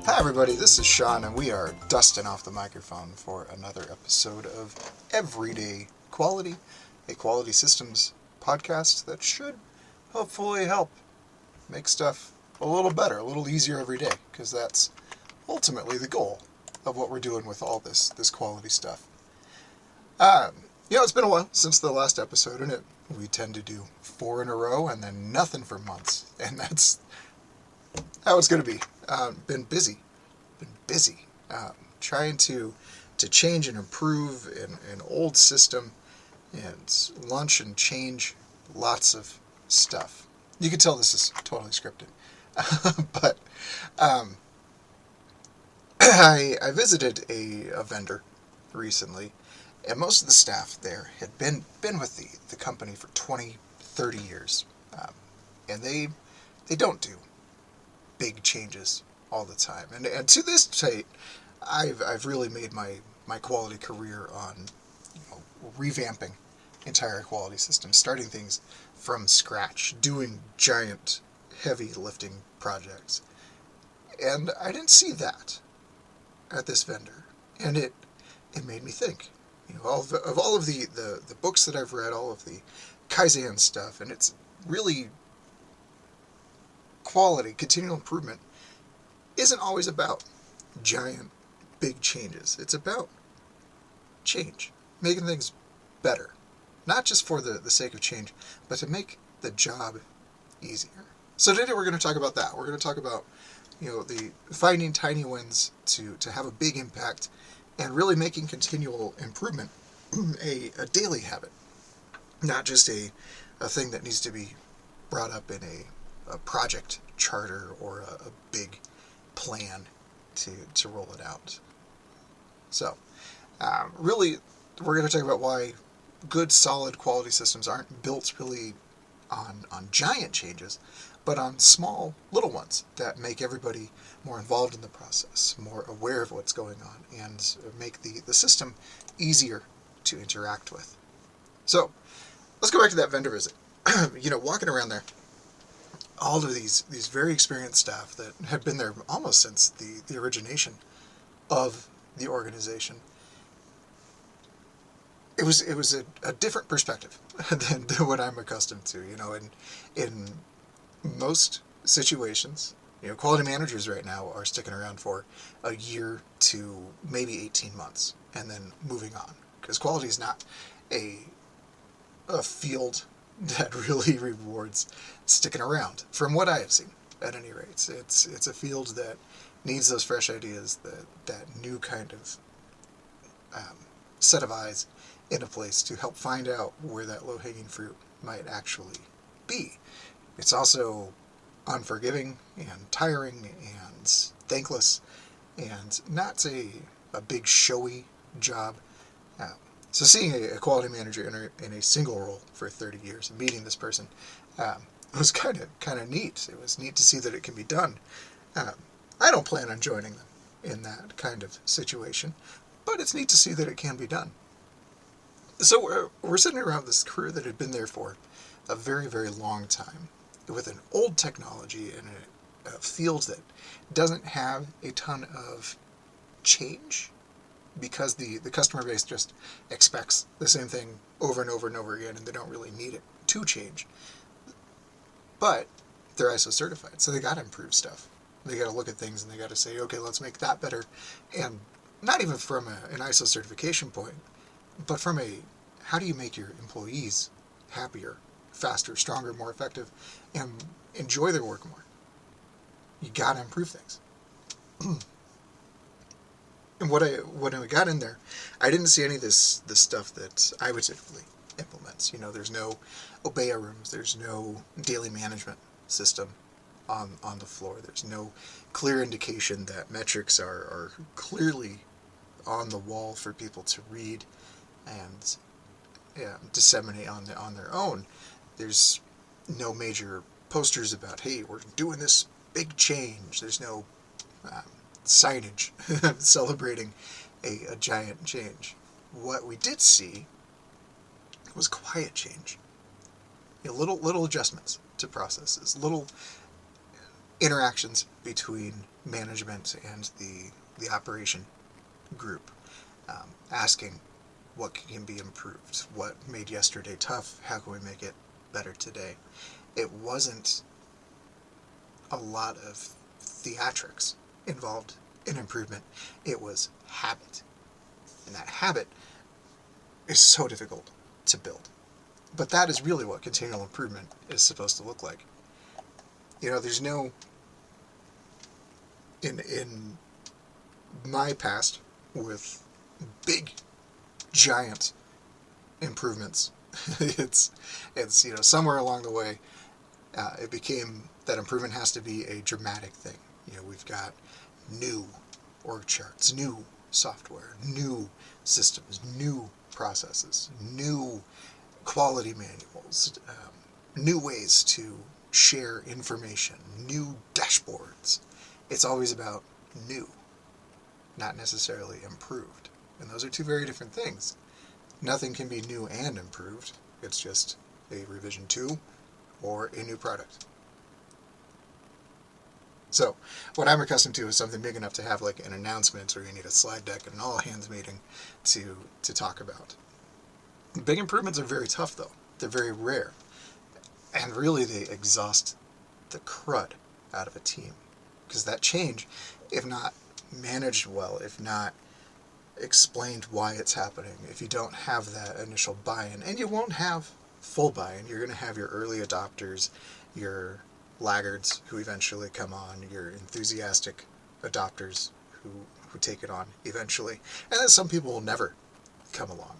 Hi everybody, this is Sean and we are dusting off the microphone for another episode of Everyday Quality, a quality systems podcast that should hopefully help make stuff a little better, a little easier every day, because that's ultimately the goal of what we're doing with all this quality stuff. It's been a while since the last episode, and we tend to do 4 in a row and then nothing for months, and that's how it's going to be. Been busy, trying to change and improve an old system and launch and change lots of stuff. You can tell this is totally scripted, but I visited a vendor recently, and most of the staff there had been with the company for 20, 30 years, and they don't do big changes all the time. And to this date, I've really made my quality career on revamping entire quality systems, starting things from scratch, doing giant heavy lifting projects. And I didn't see that at this vendor. And it made me think. Of all of the books that I've read, all of the Kaizen stuff, and it's really quality, continual improvement isn't always about giant, big changes. It's about change, making things better. Not just for the sake of change, but to make the job easier. So today we're going to talk about that. We're going to talk about, the finding tiny wins to have a big impact and really making continual improvement a daily habit. Not just a thing that needs to be brought up in a project charter or a big plan to roll it out. So, really, we're going to talk about why good, solid quality systems aren't built really on giant changes, but on small, little ones that make everybody more involved in the process, more aware of what's going on, and make the system easier to interact with. So, let's go back to that vendor visit. Walking around there, all of these very experienced staff that had been there almost since the origination of the organization. It was a different perspective than what I'm accustomed to. In most situations, quality managers right now are sticking around for a year to maybe 18 months and then moving on, because quality is not a field that really rewards sticking around, from what I have seen, at any rate. It's a field that needs those fresh ideas, that new kind of set of eyes in a place to help find out where that low-hanging fruit might actually be. It's also unforgiving and tiring and thankless and not a big showy job. So seeing a quality manager in a single role for 30 years and meeting this person was kind of neat. It was neat to see that it can be done. I don't plan on joining them in that kind of situation, but it's neat to see that it can be done. So we're sitting around this crew that had been there for a very, very long time with an old technology in a field that doesn't have a ton of change, because the customer base just expects the same thing over and over and over again, and they don't really need it to change. But they're ISO certified, so they got to improve stuff. They got to look at things and they got to say, okay, let's make that better. And not even from an ISO certification point, but from how do you make your employees happier, faster, stronger, more effective, and enjoy their work more? You got to improve things. And when I got in there, I didn't see any of this stuff that I would typically implement. There's no Obeya rooms. There's no daily management system on the floor. There's no clear indication that metrics are clearly on the wall for people to read and disseminate on their own. There's no major posters about, hey, we're doing this big change. There's no signage celebrating a giant change. What we did see was quiet change. Little adjustments to processes, little interactions between management and the operation group, asking what can be improved, what made yesterday tough, how can we make it better today. It wasn't a lot of theatrics involved in improvement. It was habit. And that habit is so difficult to build. But that is really what continual improvement is supposed to look like. You know, there's no... In my past, with big, giant improvements, it's you know, somewhere along the way, it became that improvement has to be a dramatic thing. You know, we've got new org charts, new software, new systems, new processes, new quality manuals, new ways to share information, new dashboards. It's always about new, not necessarily improved. And those are two very different things. Nothing can be new and improved. It's just a revision 2 or a new product. So, what I'm accustomed to is something big enough to have like an announcement, or you need a slide deck and an all-hands meeting to talk about. Big improvements are very tough, though. They're very rare. And really, they exhaust the crud out of a team. Because that change, if not managed well, if not explained why it's happening, if you don't have that initial buy-in, and you won't have full buy-in, you're going to have your early adopters, your laggards who eventually come on, your enthusiastic adopters who take it on eventually, and then some people will never come along.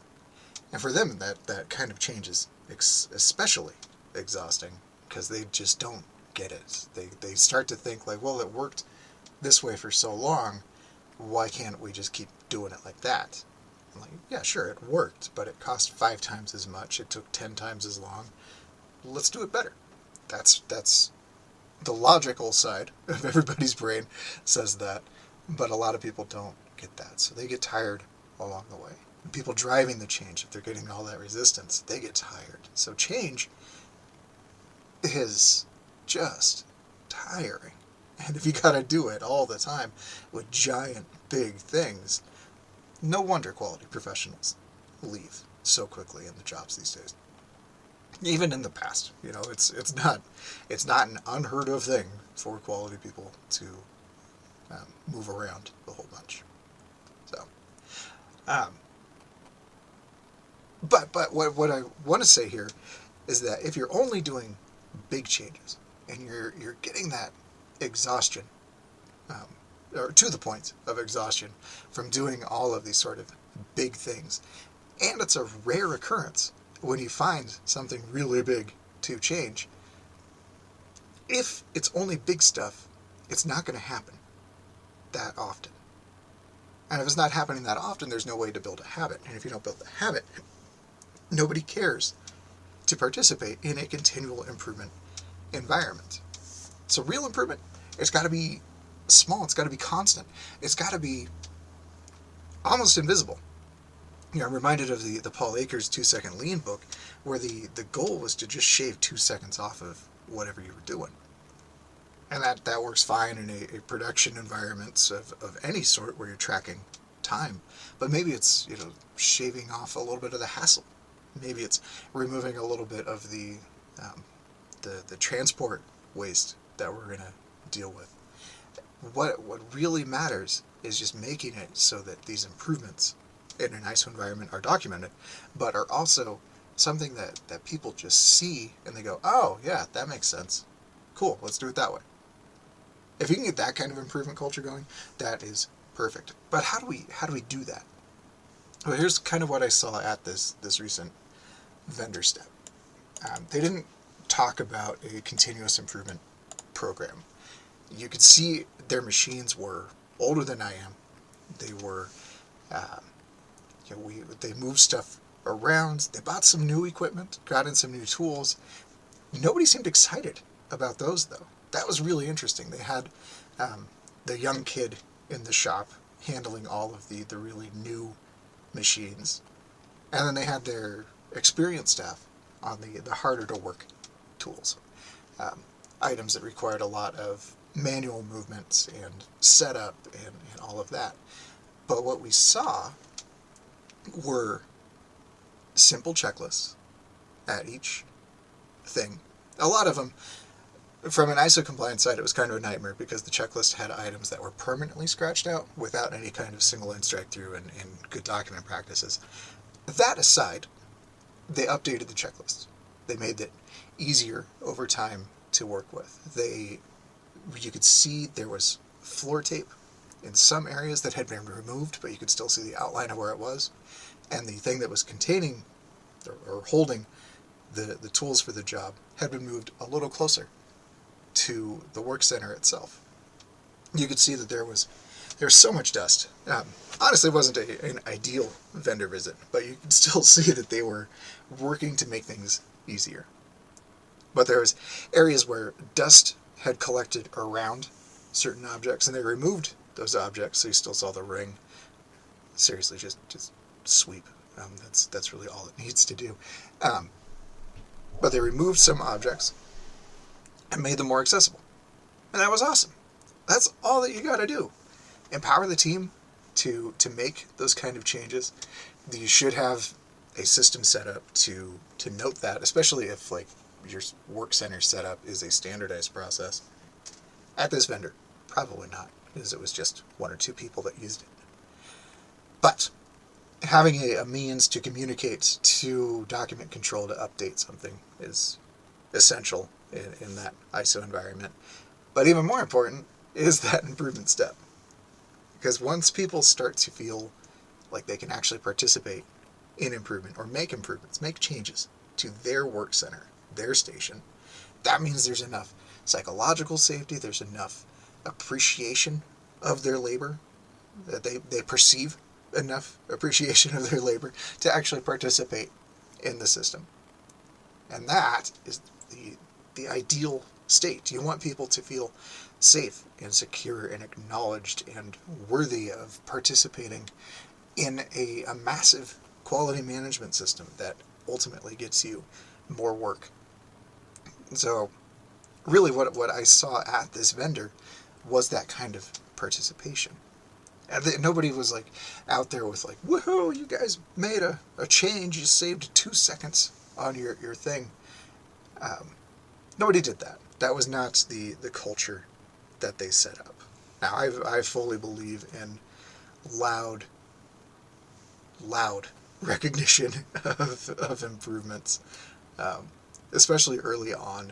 And for them, that kind of change is especially exhausting, because they just don't get it. They start to think like, well, it worked this way for so long, why can't we just keep doing it like that? I'm like, yeah, sure, it worked, but it cost 5 times as much, it took 10 times as long. Let's do it better. That's the logical side of everybody's brain says that, but a lot of people don't get that, so they get tired along the way. People driving the change, if they're getting all that resistance, they get tired. So change is just tiring. And if you gotta do it all the time with giant, big things, no wonder quality professionals leave so quickly in the jobs these days. Even in the past, you know, it's not an unheard of thing for quality people to move around a whole bunch. So, but what I want to say here is that if you're only doing big changes and you're getting that exhaustion, or to the point of exhaustion from doing all of these sort of big things, and it's a rare occurrence when you find something really big to change, if it's only big stuff, it's not going to happen that often. And if it's not happening that often, there's no way to build a habit. And if you don't build the habit, nobody cares to participate in a continual improvement environment. So real improvement, it's got to be small, it's got to be constant, it's got to be almost invisible. You know, I'm reminded of the Paul Akers 2-Second Lean book, where the goal was to just shave 2 seconds off of whatever you were doing. And that works fine in a production environment of any sort where you're tracking time. But maybe it's, you know, shaving off a little bit of the hassle. Maybe it's removing a little bit of the transport waste that we're going to deal with. What really matters is just making it so that these improvements in an ISO environment are documented, but are also something that people just see and they go, oh yeah, that makes sense. Cool, let's do it that way. If you can get that kind of improvement culture going, that is perfect. But how do we do that? Well, here's kind of what I saw at this recent vendor step. They didn't talk about a continuous improvement program. You could see their machines were older than I am. They were, they moved stuff around. They bought some new equipment, got in some new tools. Nobody seemed excited about those, though. That was really interesting. They had the young kid in the shop handling all of the really new machines, and then they had their experienced staff on the harder to work tools, items that required a lot of manual movements and setup and all of that. But what we saw were simple checklists at each thing. A lot of them, from an ISO compliance side, it was kind of a nightmare because the checklist had items that were permanently scratched out without any kind of single line strike through and good document practices. That aside, they updated the checklist. They made it easier over time to work with. You could see there was floor tape in some areas that had been removed, but you could still see the outline of where it was. And the thing that was containing or holding the tools for the job had been moved a little closer to the work center itself. You could see that there was so much dust. Honestly, it wasn't an ideal vendor visit, but you could still see that they were working to make things easier. But there was areas where dust had collected around certain objects, and they removed those objects, so you still saw the ring. Seriously, just sweep. That's really all it needs to do. But they removed some objects and made them more accessible. And that was awesome. That's all that you got to do. Empower the team to make those kind of changes. You should have a system set up to note that, especially if like your work center setup is a standardized process. At this vendor, probably not, because it was just one or two people that used it. But having a means to communicate to document control to update something is essential in that ISO environment. But even more important is that improvement step. Because once people start to feel like they can actually participate in improvement or make improvements, make changes to their work center, their station, that means there's enough psychological safety, there's enough appreciation of their labor, that they perceive enough appreciation of their labor to actually participate in the system. And that is the ideal state. You want people to feel safe and secure and acknowledged and worthy of participating in a massive quality management system that ultimately gets you more work. So really what I saw at this vendor was that kind of participation. And nobody was like out there with like, woohoo, you guys made a change, you saved 2 seconds on your thing. Nobody did that. That was not the culture that they set up. Now, I fully believe in loud recognition of improvements, especially early on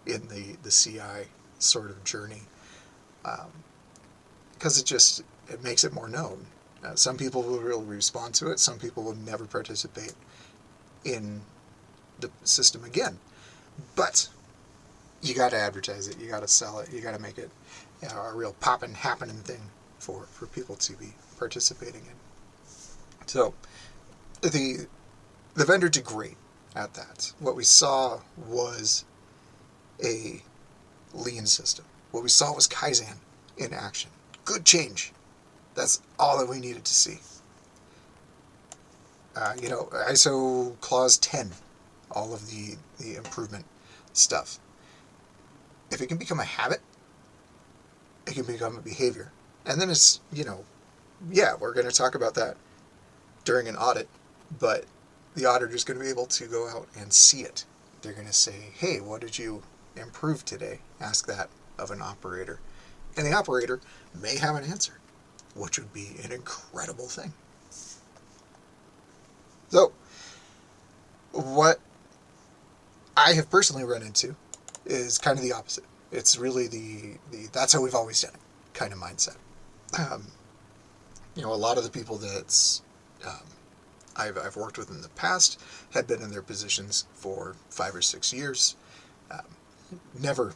in the CI sort of journey, because it makes it more known. Some people will really respond to it. Some people will never participate in the system again. But you got to advertise it. You got to sell it. You got to make it a real poppin', happening thing for people to be participating in. So the vendor did great at that. What we saw was a lean system. What we saw was Kaizen in action. Good change. That's all that we needed to see. ISO clause 10, all of the improvement stuff. If it can become a habit, it can become a behavior. And then it's, we're going to talk about that during an audit, but the auditor's going to be able to go out and see it. They're going to say, hey, what did you improve today? Ask that of an operator. And the operator may have an answer, which would be an incredible thing. So, what I have personally run into is kind of the opposite. It's really the that's how we've always done it kind of mindset. A lot of the people that I've worked with in the past had been in their positions for 5 or 6 years. Never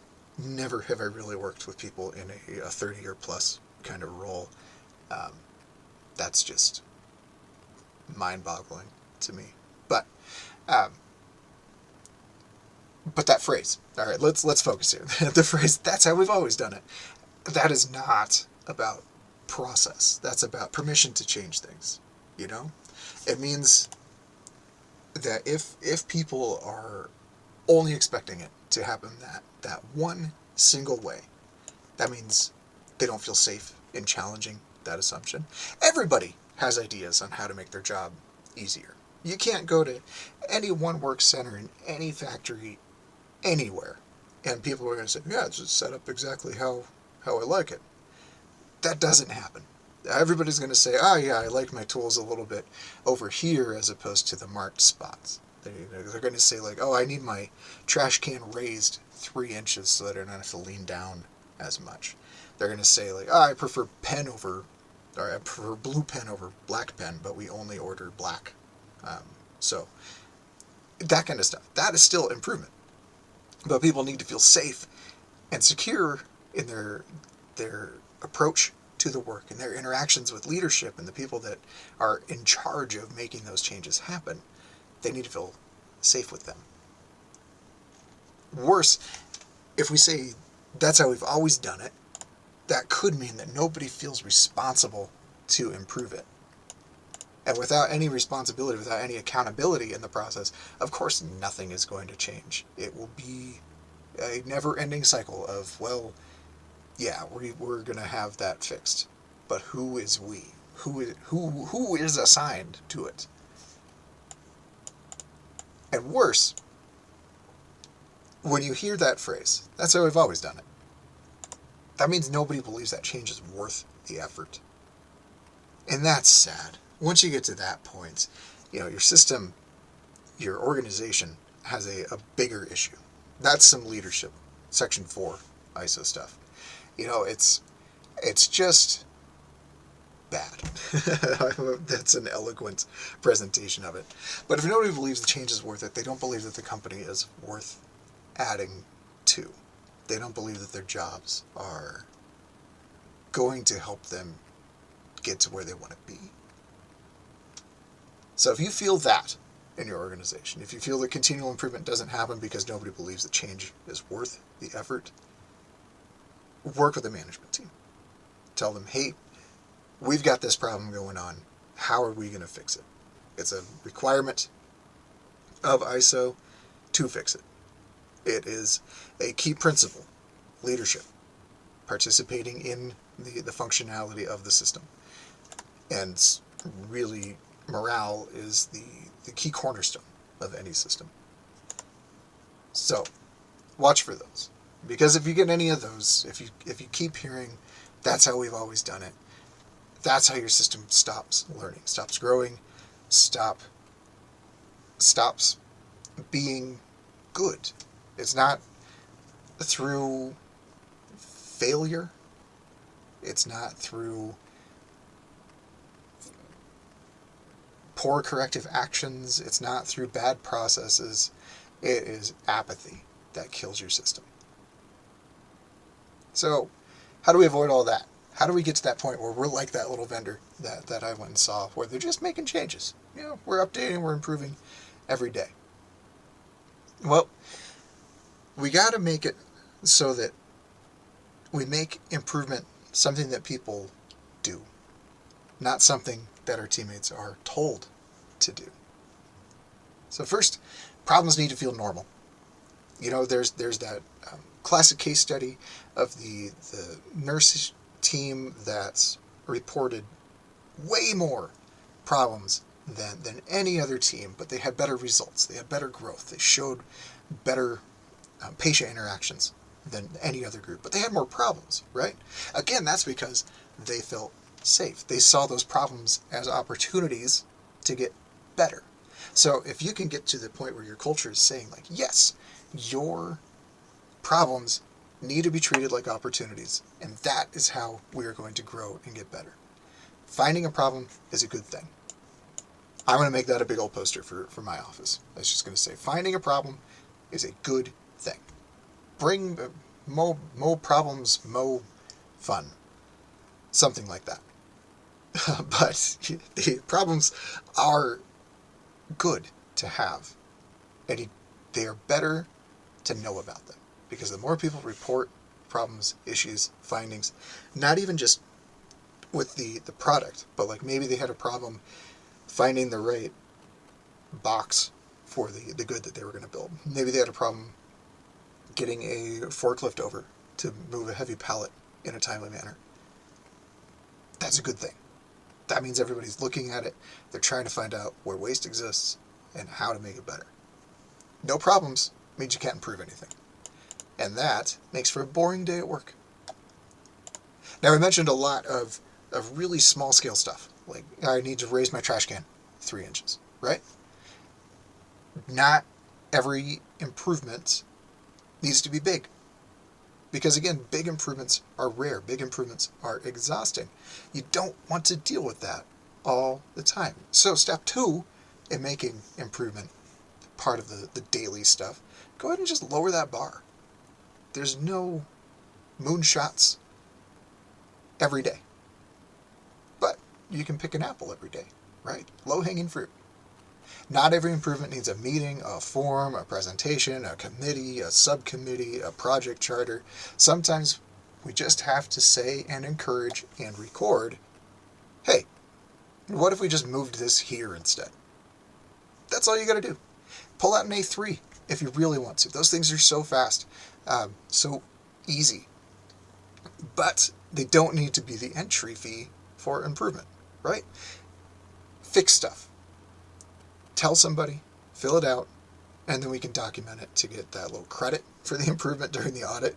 have I really worked with people in a 30-year plus kind of role. That's just mind-boggling to me. But that phrase, all right, let's focus here. The phrase, that's how we've always done it. That is not about process. That's about permission to change things, It means that if people are only expecting it to happen that one single way, That means they don't feel safe in challenging that assumption. Everybody has ideas on how to make their job easier. You can't go to any one work center in any factory anywhere and people are going to say, yeah, it's just set up exactly how I like it. That doesn't happen. Everybody's going to say, oh yeah, I like my tools a little bit over here as opposed to the marked spots. They're going to say like, oh, I need my trash can raised 3 inches so that I don't have to lean down as much. They're going to say like, oh, I prefer pen over, or I prefer blue pen over black pen, but we only order black. So that kind of stuff. That is still improvement. But people need to feel safe and secure in their approach to the work and their interactions with leadership and the people that are in charge of making those changes happen. They need to feel safe with them. Worse, if we say that's how we've always done it, that could mean that nobody feels responsible to improve it. And without any responsibility, without any accountability in the process, of course nothing is going to change. It will be a never-ending cycle of, well, yeah, we're going to have that fixed. But who is we? Who is assigned to it? And worse, when you hear that phrase, that's how we've always done it, that means nobody believes that change is worth the effort. And that's sad. Once you get to that point, your system, your organization has a bigger issue. That's some leadership, Section 4 ISO stuff. It's just bad. That's an eloquent presentation of it. But if nobody believes the change is worth it, they don't believe that the company is worth adding to. They don't believe that their jobs are going to help them get to where they want to be. So if you feel that in your organization, if you feel that continual improvement doesn't happen because nobody believes that change is worth the effort, work with the management team. Tell them, hey, we've got this problem going on. How are we going to fix it? It's a requirement of ISO to fix it. It is a key principle, leadership, participating in the functionality of the system. And really, morale is the key cornerstone of any system. So, watch for those. Because if you get any of those, if you keep hearing, that's how we've always done it, that's how your system stops learning, stops growing, stops being good. It's not through failure. It's not through poor corrective actions. It's not through bad processes. It is apathy that kills your system. So, how do we avoid all that? How do we get to that point where we're like that little vendor that I went and saw, where they're just making changes? We're updating, we're improving every day. Well, we got to make it so that we make improvement something that people do, not something that our teammates are told to do. So first, problems need to feel normal. There's that classic case study of the nurse team that's reported way more problems than any other team, but they had better results. They had better growth. They showed better patient interactions than any other group, but they had more problems, right? Again, that's because they felt safe. They saw those problems as opportunities to get better. So if you can get to the point where your culture is saying like, yes, your problems need to be treated like opportunities, and that is how we are going to grow and get better. Finding a problem is a good thing. I'm going to make that a big old poster for my office. I was just going to say, finding a problem is a good thing. Bring mo problems, mo fun. Something like that. But the problems are good to have. And they are better to know about them. Because the more people report problems, issues, findings, not even just with the product, but like maybe they had a problem finding the right box for the good that they were going to build. Maybe they had a problem getting a forklift over to move a heavy pallet in a timely manner, that's a good thing. That means everybody's looking at it, they're trying to find out where waste exists and how to make it better. No problems means you can't improve anything. And that makes for a boring day at work. Now, I mentioned a lot of really small scale stuff, like I need to raise my trash can 3 inches, right? Not every improvement needs to be big. Because again, big improvements are rare. Big improvements are exhausting. You don't want to deal with that all the time. So step 2 in making improvement part of the daily stuff, go ahead and just lower that bar. There's no moonshots every day. But you can pick an apple every day, right? Low-hanging fruit. Not every improvement needs a meeting, a forum, a presentation, a committee, a subcommittee, a project charter. Sometimes we just have to say and encourage and record, hey, what if we just moved this here instead? That's all you got to do. Pull out an A3 if you really want to. Those things are so fast, so easy. But they don't need to be the entry fee for improvement, right? Fix stuff. Tell somebody, fill it out, and then we can document it to get that little credit for the improvement during the audit,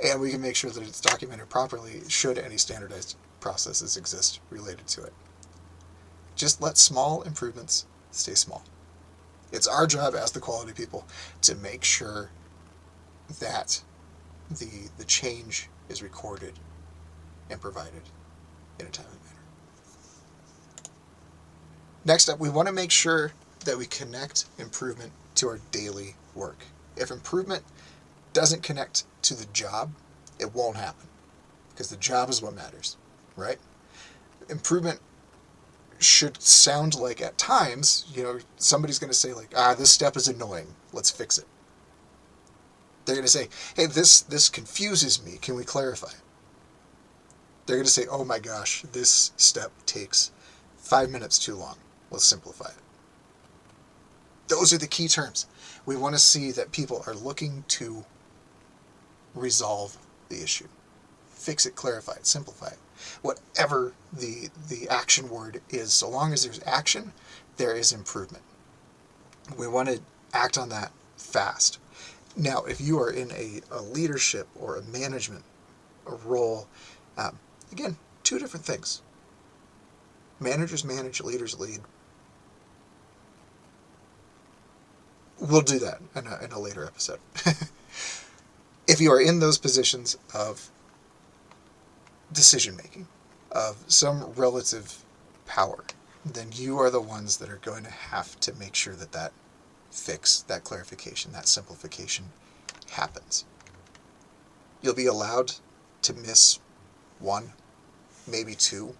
and we can make sure that it's documented properly should any standardized processes exist related to it. Just let small improvements stay small. It's our job as the quality people to make sure that the change is recorded and provided in a timely manner. Next up, we want to make sure that we connect improvement to our daily work. If improvement doesn't connect to the job, it won't happen, because the job is what matters, right? Improvement should sound like, at times, somebody's going to say like, this step is annoying, let's fix it. They're going to say, hey, this confuses me, can we clarify it? They're going to say, oh my gosh, this step takes 5 minutes too long, let's simplify it. Those are the key terms. We want to see that people are looking to resolve the issue. Fix it, clarify it, simplify it. Whatever the action word is, so long as there's action, there is improvement. We want to act on that fast. Now, if you are in a leadership or a management role, again, 2 different things. Managers manage, leaders lead. We'll do that in a later episode. If you are in those positions of decision-making, of some relative power, then you are the ones that are going to have to make sure that fix, that clarification, that simplification happens. You'll be allowed to miss 1, maybe 2,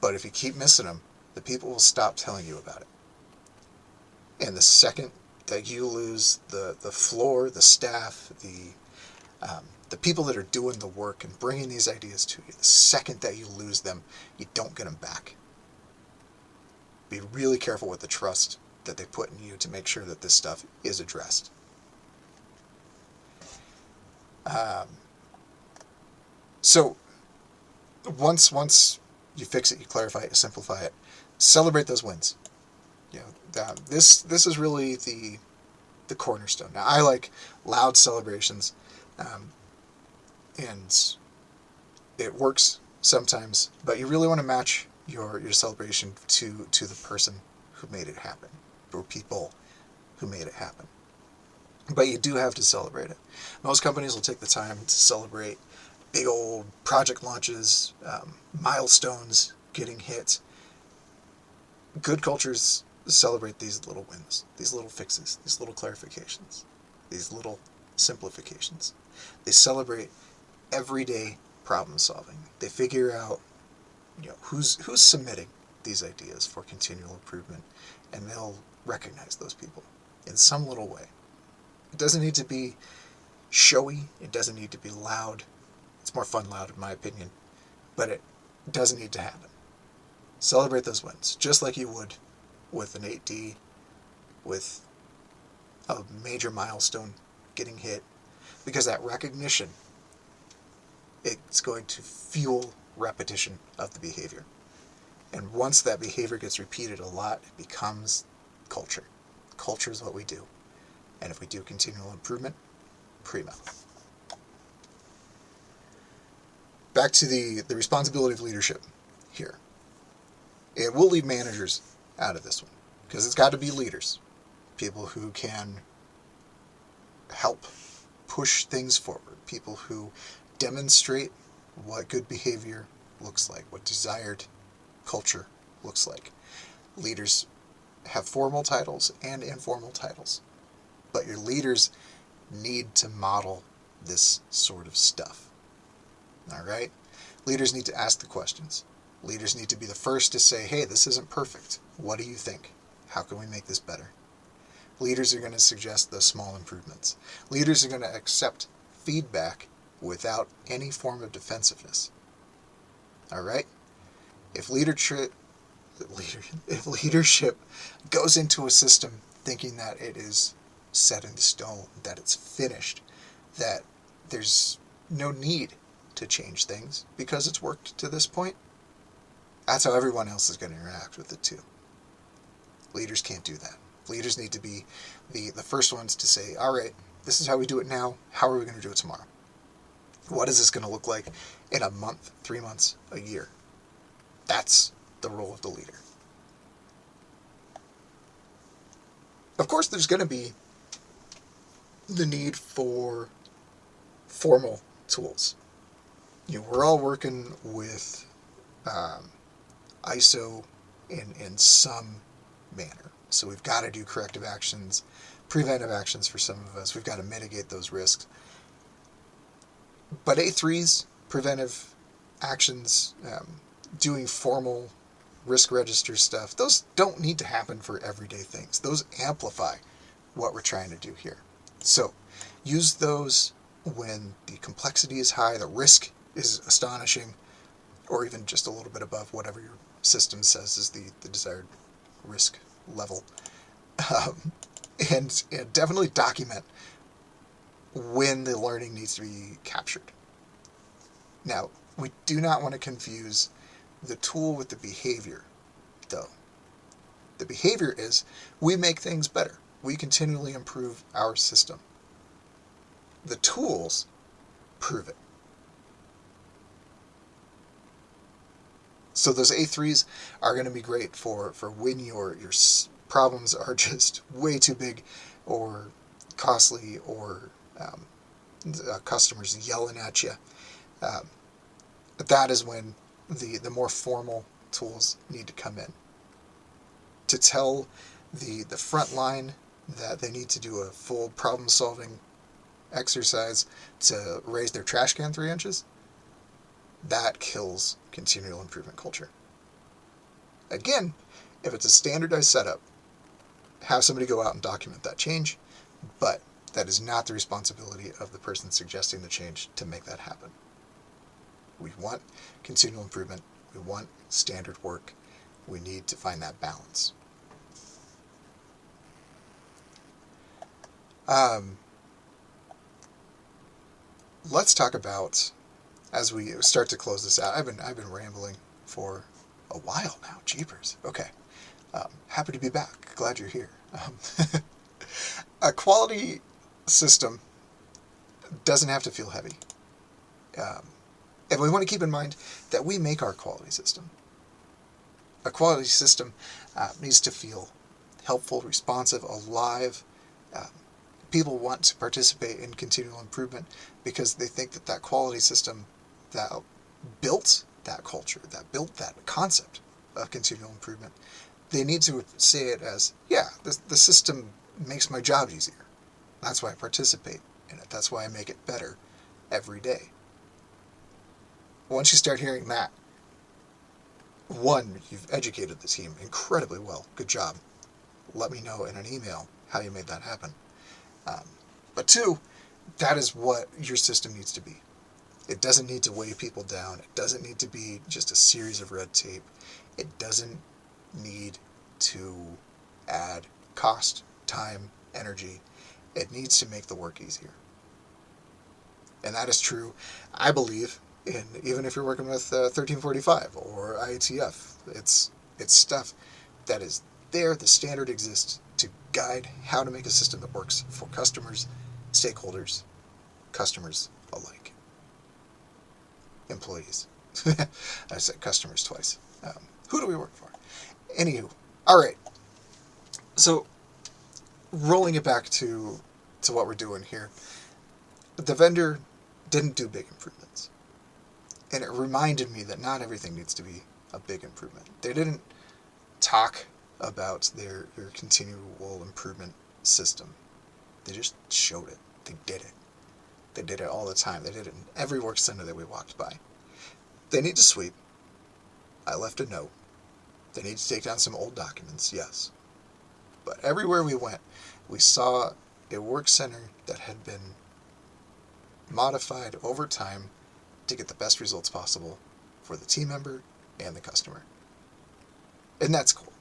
but if you keep missing them, the people will stop telling you about it. And the second that you lose the floor, the staff, the people that are doing the work and bringing these ideas to you, the second that you lose them, you don't get them back. Be really careful with the trust that they put in you to make sure that this stuff is addressed. So once you fix it, you clarify it, you simplify it, celebrate those wins. This is really the cornerstone. Now, I like loud celebrations, and it works sometimes, but you really want to match your celebration to the person who made it happen, or people who made it happen. But you do have to celebrate it. Most companies will take the time to celebrate big old project launches, milestones getting hit. Good cultures celebrate these little wins, these little fixes, these little clarifications, these little simplifications. They celebrate everyday problem solving. They figure out who's submitting these ideas for continual improvement, and they'll recognize those people in some little way. It doesn't need to be showy, it doesn't need to be loud. It's more fun loud in my opinion, but it doesn't need to happen. Celebrate those wins, just like you would with an 8D, with a major milestone getting hit, because that recognition it's going to fuel repetition of the behavior. And once that behavior gets repeated a lot, it becomes culture. Culture is what we do. And if we do continual improvement, primo. Back to the responsibility of leadership here. It will leave managers out of this one, because it's got to be leaders, people who can help push things forward, people who demonstrate what good behavior looks like, what desired culture looks like. Leaders have formal titles and informal titles, but your leaders need to model this sort of stuff. All right? Leaders need to ask the questions. Leaders need to be the first to say, hey, this isn't perfect. What do you think? How can we make this better? Leaders are going to suggest the small improvements. Leaders are going to accept feedback without any form of defensiveness. All right? If leadership goes into a system thinking that it is set in stone, that it's finished, that there's no need to change things because it's worked to this point, that's how everyone else is going to interact with it too. Leaders can't do that. Leaders need to be the first ones to say, all right, this is how we do it now. How are we going to do it tomorrow? What is this going to look like in a month, 3 months, a year? That's the role of the leader. Of course, there's going to be the need for formal tools. We're all working with ISO in some manner. So we've got to do corrective actions, preventive actions for some of us. We've got to mitigate those risks. But A3s, preventive actions, doing formal risk register stuff, those don't need to happen for everyday things. Those amplify what we're trying to do here. So use those when the complexity is high, the risk is astonishing, or even just a little bit above whatever your system says is the desired risk level. And definitely document when the learning needs to be captured. Now, we do not want to confuse the tool with the behavior, though. The behavior is we make things better. We continually improve our system. The tools prove it. So those A3s are going to be great for when your problems are just way too big or costly, or customers yelling at you. That is when the more formal tools need to come in. To tell the front line that they need to do a full problem-solving exercise to raise their trash can 3 inches, that kills continual improvement culture. Again, if it's a standardized setup, have somebody go out and document that change, but that is not the responsibility of the person suggesting the change to make that happen. We want continual improvement. We want standard work. We need to find that balance. Let's talk about, as we start to close this out, I've been rambling for a while now. Jeepers. Okay. Happy to be back. Glad you're here. A quality system doesn't have to feel heavy. And we want to keep in mind that we make our quality system. A quality system needs to feel helpful, responsive, alive. People want to participate in continual improvement because they think that that quality system that built that culture, that built that concept of continual improvement, they need to say it as, yeah, the system makes my job easier. That's why I participate in it. That's why I make it better every day. Once you start hearing that, one, you've educated the team incredibly well. Good job. Let me know in an email how you made that happen. But two, that is what your system needs to be. It doesn't need to weigh people down. It doesn't need to be just a series of red tape. It doesn't need to add cost, time, energy. It needs to make the work easier. And that is true, I believe, And even if you're working with 1345 or IATF, it's stuff that is there. The standard exists to guide how to make a system that works for customers, stakeholders, customers alike. Employees. I said customers twice. Who do we work for? Anywho, all right. So, rolling it back to what we're doing here, the vendor didn't do big improvements. And it reminded me that not everything needs to be a big improvement. They didn't talk about their continual improvement system. They just showed it. They did it. They did it all the time. They did it in every work center that we walked by. They need to sweep. I left a note. They need to take down some old documents, yes. But everywhere we went, we saw a work center that had been modified over time to get the best results possible for the team member and the customer. And that's cool.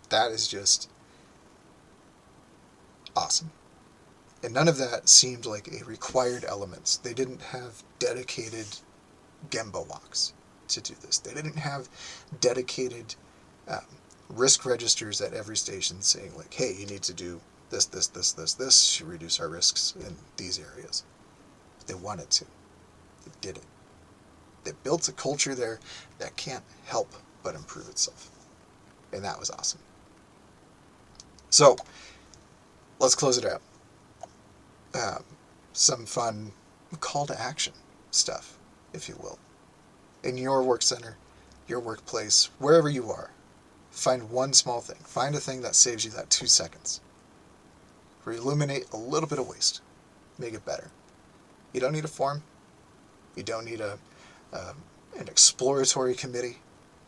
That is just awesome. And none of that seemed like a required element. They didn't have dedicated Gemba walks to do this. They didn't have dedicated risk registers at every station saying like, hey, you need to do this to reduce our risks in these areas. But they wanted to. They did it. They built a culture there that can't help but improve itself. And that was awesome. So, let's close it out. Some fun call to action stuff, if you will. In your work center, your workplace, wherever you are, find one small thing. Find a thing that saves you that 2 seconds. Eliminate a little bit of waste. Make it better. You don't need a form. You don't need an exploratory committee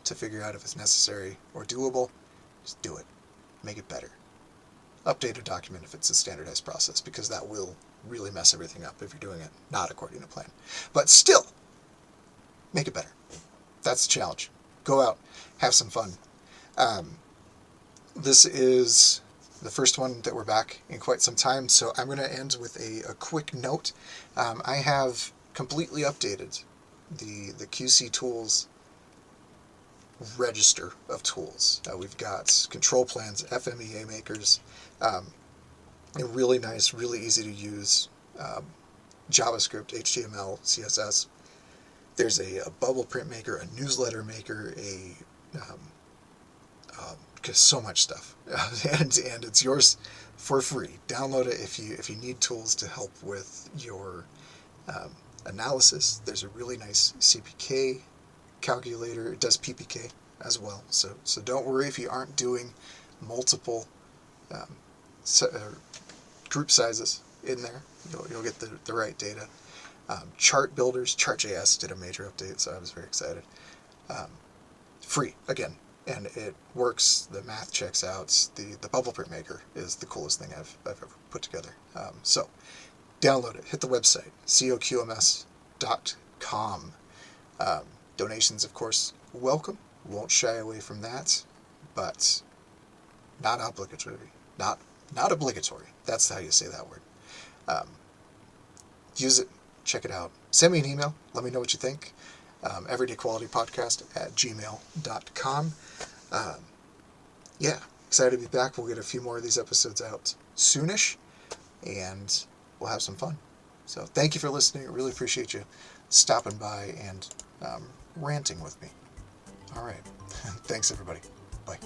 to figure out if it's necessary or doable. Just do it. Make it better. Update a document if it's a standardized process, because that will really mess everything up if you're doing it not according to plan. But still, make it better. That's the challenge. Go out, have some fun. This is the first one that we're back in quite some time, so I'm going to end with a quick note. I have completely updated the QC Tools register of tools. We've got control plans, FMEA makers, a really nice, really easy to use JavaScript, HTML, CSS. There's a bubble print maker, a newsletter maker, so much stuff, and it's yours for free. Download it if you need tools to help with your analysis. There's a really nice CPK calculator. It does PPK as well, so don't worry if you aren't doing multiple group sizes in there. You'll get the right data. Chart builders, Chart.js did a major update, so I was very excited. Free again, and it works. The math checks out. The bubble print maker is the coolest thing I've ever put together. So download it. Hit the website, coqms.com. Donations, of course, welcome. Won't shy away from that, but not obligatory. Not obligatory. That's how you say that word. Use it. Check it out. Send me an email. Let me know what you think. everydayqualitypodcast@gmail.com. Yeah, excited to be back. We'll get a few more of these episodes out soonish, and we'll have some fun. So thank you for listening. I really appreciate you stopping by and ranting with me. All right. Thanks, everybody. Bye.